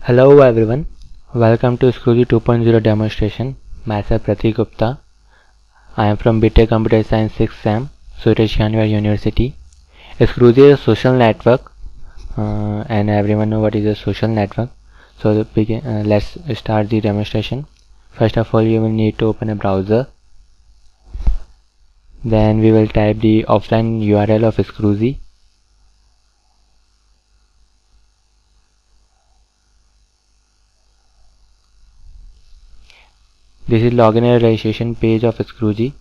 Hello everyone, welcome to Scroogy 2.0 demonstration. Myself Pratik Gupta. I am from BTech Computer Science 6th SEM, Suraj Khanwar University. Scroogy is a social network and everyone know what is a social network. So let's start the demonstration. First of all, you will need to open a browser. Then we will type the offline URL of Scroogy. This is login and registration page of Scroogy.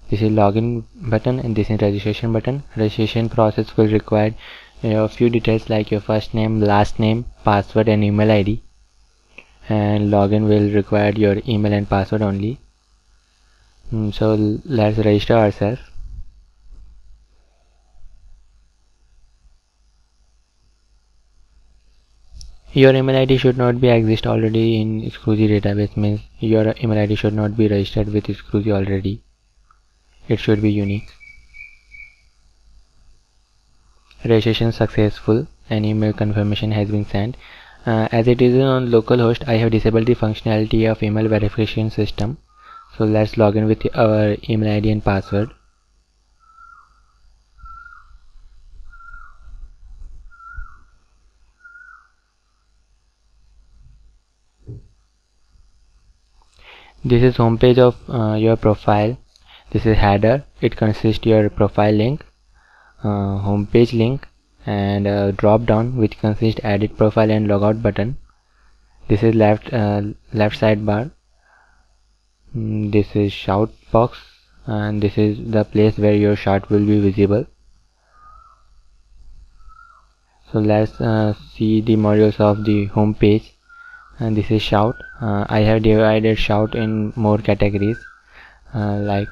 This is login button and this is registration button. Registration process will require a few details like your first name, last name, password and email ID. And login will require your email and password only. So let's register ourselves. Your email ID should not be exist already in Scroogy database, means your email ID should not be registered with Scroogy already. It should be unique. Registration successful and email confirmation has been sent. As it is on localhost, I have disabled the functionality of email verification system. So let's log in with our email ID and password. This is homepage of your profile. This is header. It consists your profile link, homepage link, and drop down which consists edit profile and logout button. This is left sidebar. This is shout box, and this is the place where your shout will be visible. So let's see the modules of the home page. And this is shout. I have divided shout in more categories like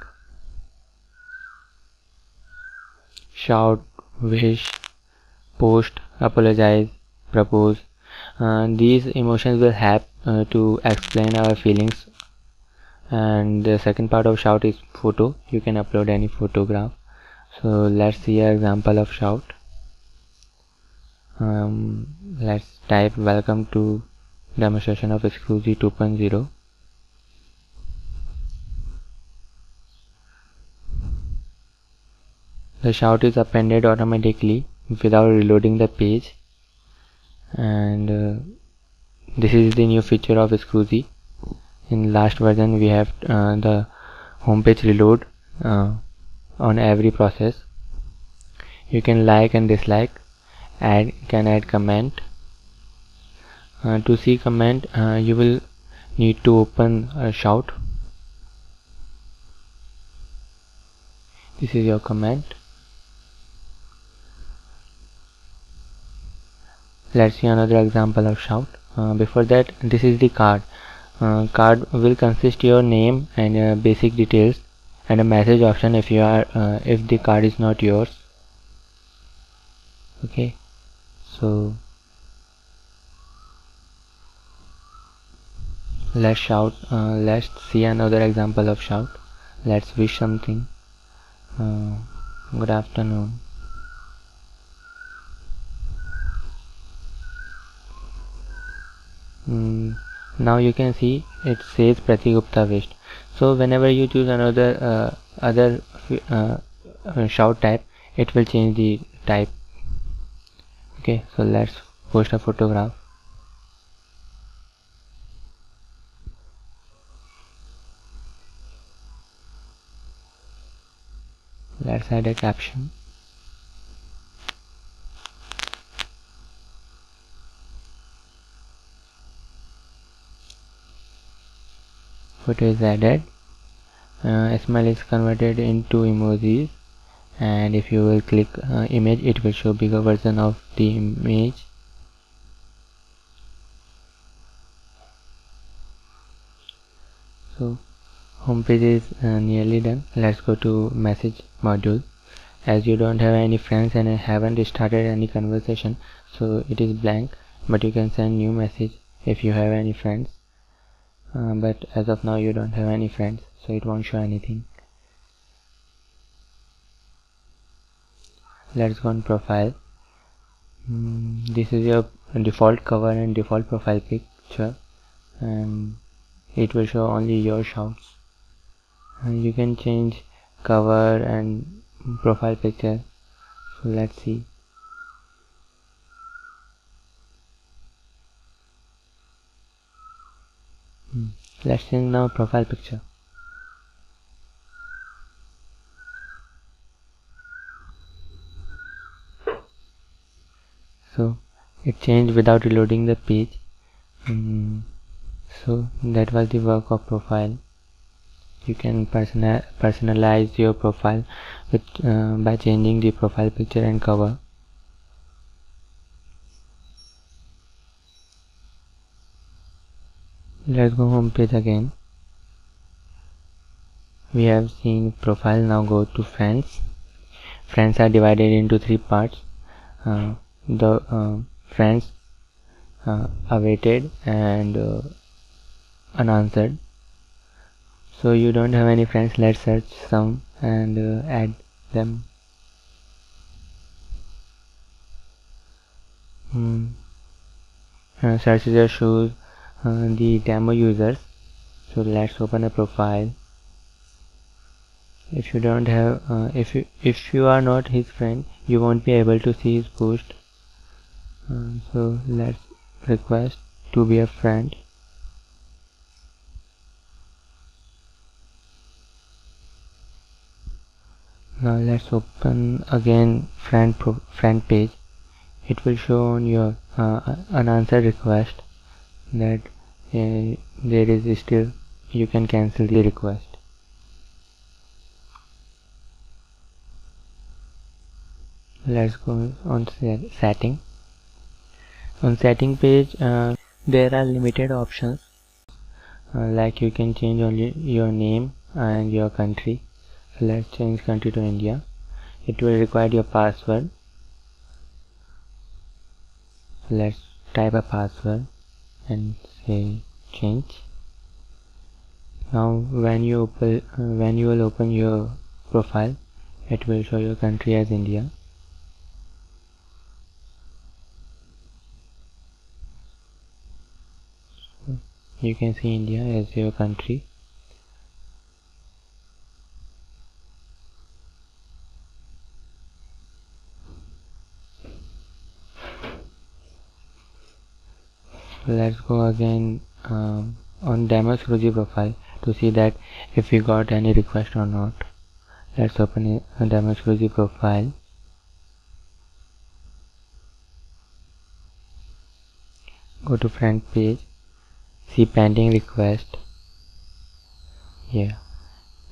shout, wish, post, apologize, propose. These emotions will help to explain our feelings. And the second part of shout is photo. You can upload any photograph. So let's see an example of shout. Let's type welcome to demonstration of Scroogy 2.0. The shout is appended automatically without reloading the page, and this is the new feature of Scroogy. In last version we have the homepage reload on every process. You can like and dislike, add comment. To see comment, you will need to open shout. This is your comment. Let's see another example of shout. Before that, this is the card. Card will consist your name and basic details and a message option if you are if the card is not yours. Okay, so let's shout. Let's see another example of shout. Let's wish something. Good afternoon. Now you can see it says Pratik Gupta wished. So whenever you choose another other shout type, it will change the type. Okay, so let's post a photograph. Let's add a caption. Photo is added. Smile is converted into emojis, and if you will click image, it will show bigger version of the image. So homepage is nearly done. Let's go to message module. As you don't have any friends and haven't started any conversation, so it is blank, but you can send new message if you have any friends. But as of now you don't have any friends, so it won't show anything. Let's go on profile. This is your default cover and default profile picture, and it will show only your shouts. And you can change cover and profile picture. So let's see. Let's change now profile picture. So it changed without reloading the page. So that was the work of profile. You can personalize your profile with by changing the profile picture and cover. Let's go home page again. We have seen profile. Now go to friends. Friends are divided into three parts. The friends awaited and unanswered. So you don't have any friends, let's search some and add them. Search result shows the demo users. So let's open a profile. If you don't have if you are not his friend, you won't be able to see his post. So let's request to be a friend. Now let's open again friend page. It will show on your unanswered request that there is still, you can cancel the request. Let's go on setting. On setting page there are limited options, like you can change only your name and your country. So let's change country to India. It will require your password. Let's type a password and say change. Now when you will open your profile, it will show your country as India. So you can see India as your country. Let's go again on demo Scroogy profile to see that if we got any request or not. Let's open a demo Scroogy profile. Go to friend page, see pending request. Yeah,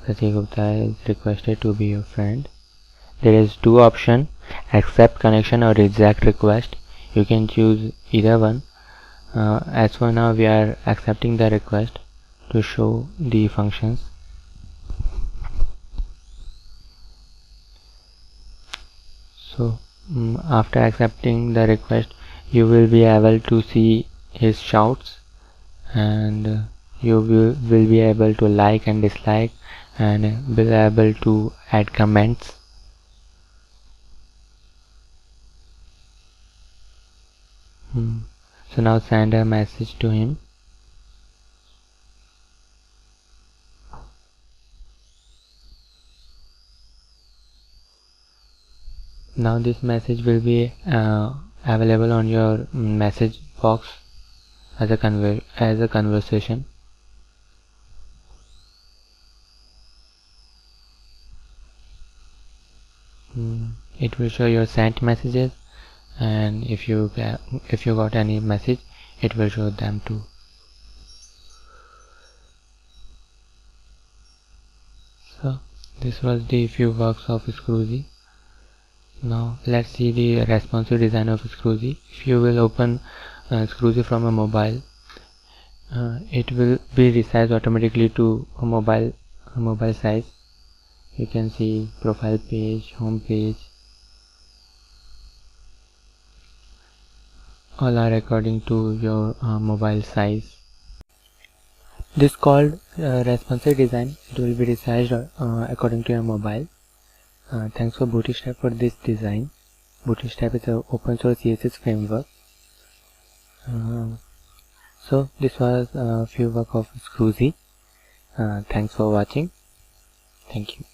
Pratik Gupta is requested to be your friend. There is two options, accept connection or reject request. You can choose either one. As for now we are accepting the request to show the functions. So after accepting the request, you will be able to see his shouts, and you will be able to like and dislike, and will be able to add comments. So now send a message to him. Now this message will be available on your message box as a conversation. It will show your sent messages, and if you got any message, it will show them too. So this was the few works of Scroogy. Now let's see the responsive design of Scroogy. If you will open Scroogy from a mobile, it will be resized automatically to a mobile size. You can see profile page, home page, all are according to your mobile size. This called responsive design. It will be resized according to your mobile. Thanks for Bootstrap for this design. Bootstrap is an open source CSS framework. So this was a few work of Scroozy. Thanks for watching. Thank you.